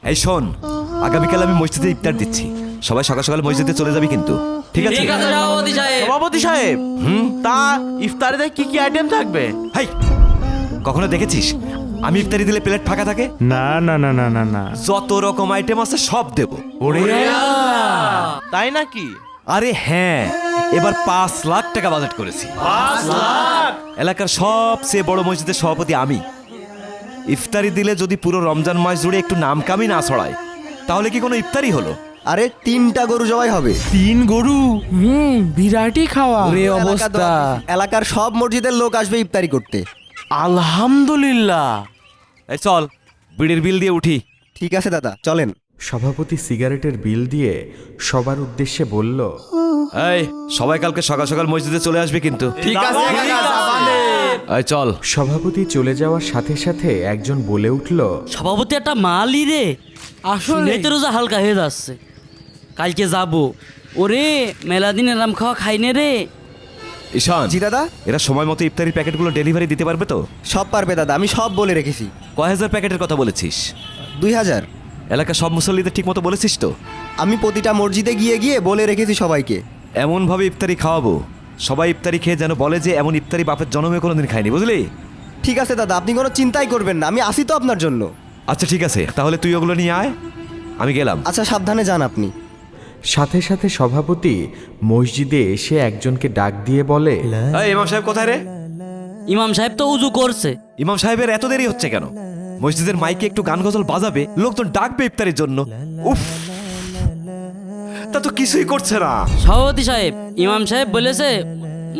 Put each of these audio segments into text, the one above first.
এই শোন, আগামীকাল আমি মসজিদে ইফতার দিচ্ছি, সবাই সকাল সকাল মসজিদে চলে যাবি কিন্তু, ঠিক আছে? সভাপতি সাহেব, তা ইফতারিতে কি কি আইটেম থাকবে? হাই, কখনো দেখেছিস আমি ইফতারি দিলে প্লেট ফাঁকা থাকে? না না না না না না, যত রকম আইটেম আছে সব দেব। তাই নাকি? আরে হ্যাঁ, এবার 5 লাখ টাকা বাজেট করেছি। এলাকার সবচেয়ে বড় মসজিদের সভাপতি আমি। ইফতারি দিলে যদি পুরো রমজান মাস জুড়ে একটু নাম কামি না ছড়ায়, তাহলে কি কোনো ইফতারি হলো? আরে 3টা গরু জবাই হবে। 3 গরু? বিরাটই খাওয়া ওরে অবস্থা, এলাকার সব মসজিদের লোক আসবে ইফতারি করতে। আলহামদুলিল্লাহ। এই চল, বিড়ির বিল দিয়ে উঠি। ঠিক আছে দাদা, চলেন। সভাপতি সিগারেটের বিল দিয়ে সবার উদ্দেশ্যে বলল, এই সবাই কালকে সকাল সকাল মসজিদে চলে আসবে কিন্তু, ঠিক আছে। এই চল। সভাপতি চলে যাওয়ার সাথে সাথে একজন বলে উঠল, সভাপতি একটা মালই রে, আসলে তো রোজা হালকা হয়ে যাচ্ছে, কালকে যাব। ওরে মেলা দিন এরাম খাওয়া খাইনে রে। ঈশান, জি দাদা। এরা সময় মতো ইফতারির প্যাকেটগুলো ডেলিভারি দিতে পারবে তো? সব পারবে দাদা, আমি সব বলে রেখেছি। কয় হাজার প্যাকেটের কথা বলেছিস? 2000। এলাকার সব মুসল্লিদের ঠিক মতো বলেছিস তো? আমি প্রতিটা মসজিদে গিয়ে গিয়ে বলে রেখেছি সবাইকে। এমনভাবে ইফতারি খাওয়াবো সবাই ইফতারি খেয়ে যেন বলে যে এমন ইফতারি বাপের জন্মে কোনোদিন খায়নি, বুঝলি? ঠিক আছে দাদা, আপনি কোনো চিন্তাই করবেন না, আমি আসি তো আপনার জন্য। আচ্ছা ঠিক আছে, তাহলে তুই ওগুলো নিয়ে আয়, আমি গেলাম। আচ্ছা, সাবধানে যান আপনি। সাথে সাথে সভাপতি মসজিদে এসে একজনকে ডাক দিয়ে বলে, এই ইমাম সাহেব কোথায় রে? ইমাম সাহেব তো উজু করছে। ইমাম সাহেবের এত দেরি হচ্ছে কেন? মসজিদের মাইকে একটু গান গজল বাজাবে, লোকজন ডাকবে ইফতারির জন্য। উফ, তা তো কিছুই করছে না। সভাপতি সাহেব, ইমাম সাহেব বলেছে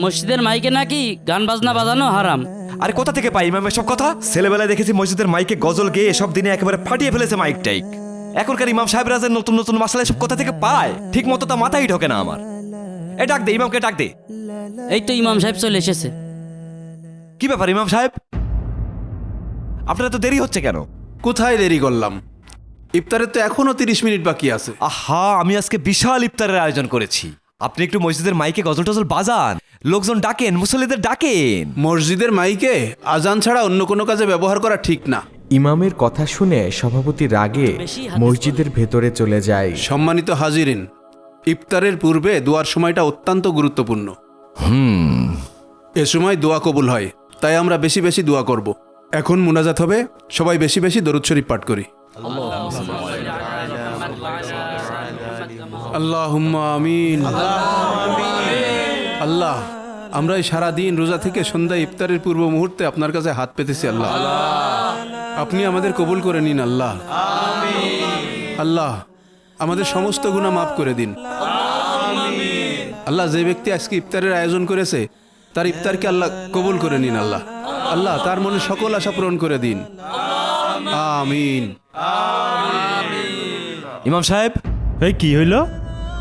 মসজিদের মাইকে নাকি গান বাজনা বাজানো হারাম। আরে কোথা থেকে পাই ইমামের সব কথা? ছেলেবেলায় দেখেছি মসজিদের মাইকে গজল গেয়ে এসব দিনে একেবারে ফাটিয়ে ফেলেছে মাইক টাইক। এখনকার ইমাম সাহেবরা যে নতুন নতুন মাসালা সব কোথা থেকে পায়, ঠিক মতো তা মাথায় ঢোকে না আমার। এ ডাক দে, ইমামকে ডাক দে। এই তো ইমাম সাহেব চলে এসেছে। কি ব্যাপার ইমাম সাহেব, আপনার তো দেরি হচ্ছে কেন? কোথায় দেরি করলাম? ইফতারের তো এখনো 30 মিনিট বাকি আছে। আহা, আমি আজকে বিশাল ইফতারের আয়োজন করেছি, আপনি একটু মসজিদের মাইকে গজল টজল বাজান, লোকজন ডাকেন, মুসল্লিদের ডাকেন। মসজিদের মাইকে আজান ছাড়া অন্য কোনো কাজে ব্যবহার করা ঠিক না। ইমামের কথা শুনে সভাপতি রাগে মসজিদের ভেতরে চলে যায়। সম্মানিত হাজিরিন, ইফতারের পূর্বে দোয়ার সময়টা অত্যন্ত গুরুত্বপূর্ণ। এ সময় দোয়া কবুল হয়, তাই আমরা বেশি বেশি দোয়া করব। এখন মুনাজাত হবে, সবাই বেশি বেশি দরুদ শরীফ পাঠ করি। আল্লাহুম্মা আমিন। আল্লাহ, আমরা এই সারাদিন রোজা থেকে সন্ধ্যায় ইফতারের পূর্ব মুহূর্তে আপনার কাছে হাত পেতেছি। আল্লাহ, আপনি আমাদের কবুল করে নিন। আল্লাহ, আল্লাহ আমাদের সমস্ত গুনাহ মাফ করে দিন। আল্লাহ, যে ব্যক্তি আজকে ইফতারের আয়োজন করেছে তার ইফতারকে আল্লাহ কবুল করে নিন। আল্লাহ, আল্লাহ তার মনে সকল আশা পূরণ করে দিন। আমিন। ইমাম সাহেব, এই কি হইল?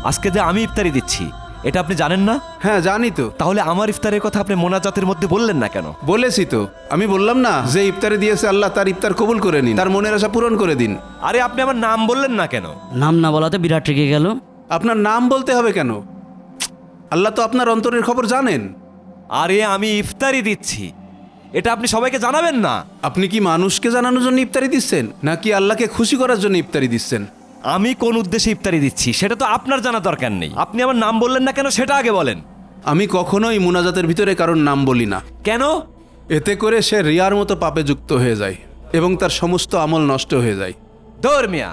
আজকে যে আমি ইফতারি দিচ্ছি, এটা আপনি জানেন না? হ্যাঁ জানি তো। তাহলে আমার ইফতারের কথা আপনি মোনাজাতের মধ্যে বললেন না কেন? বলেছি তো, আমি বললাম না যে ইফতারে দিয়েছে আল্লাহ তার ইফতার কবুল করে নিন, তার মনের আশা পূরণ করে দিন। আরে আপনি আমার নাম বললেন না কেন? নাম না বলাতে বিরাট রেগে গেল। আপনার নাম বলতে হবে কেন? আল্লাহ তো আপনার অন্তরের খবর জানেন। আরে আমি ইফতারি দিচ্ছি, এটা আপনি সবাইকে জানাবেন না? আপনি কি মানুষকে জানানোর জন্য ইফতারি দিচ্ছেন নাকি আল্লাহকে খুশি করার জন্য ইফতারি দিচ্ছেন? আমি কোন উদ্দেশ্যে ইফতারি দিচ্ছি সেটা তো আপনার জানা দরকার নেই। আপনি আমার নাম বললেন না কেন সেটা আগে বলেন। আমি কখনোই মুনাজাতের ভিতরে কারোর নাম বলি না। কেন? এতে করে সে রিয়ার মতো পাপে যুক্ত হয়ে যায় এবং তার সমস্ত আমল নষ্ট হয়ে যায়। দৌড় মিয়া,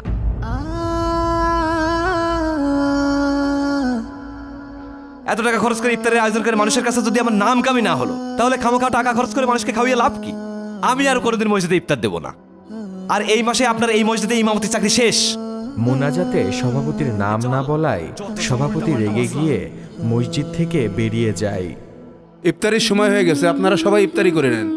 এত টাকা খরচ করে ইফতারের আয়োজন করে মানুষের কাছে যদি আমার নাম কামি না হলো, তাহলে খামোখা টাকা খরচ করে মানুষকে খাওয়িয়ে লাভ কি? আমি আর কোনোদিন মসজিদে ইফতার দেবো না। আর এই মাসে আপনার এই মসজিদে ইমামতি চাকরি শেষ। মোনাজাতে সভাপতির নাম না বলায় সভাপতি রেগে গিয়ে মসজিদ থেকে বেরিয়ে যায়। ইফতারির সময় হয়ে গেছে, আপনারা সবাই ইফতারি করে নেন।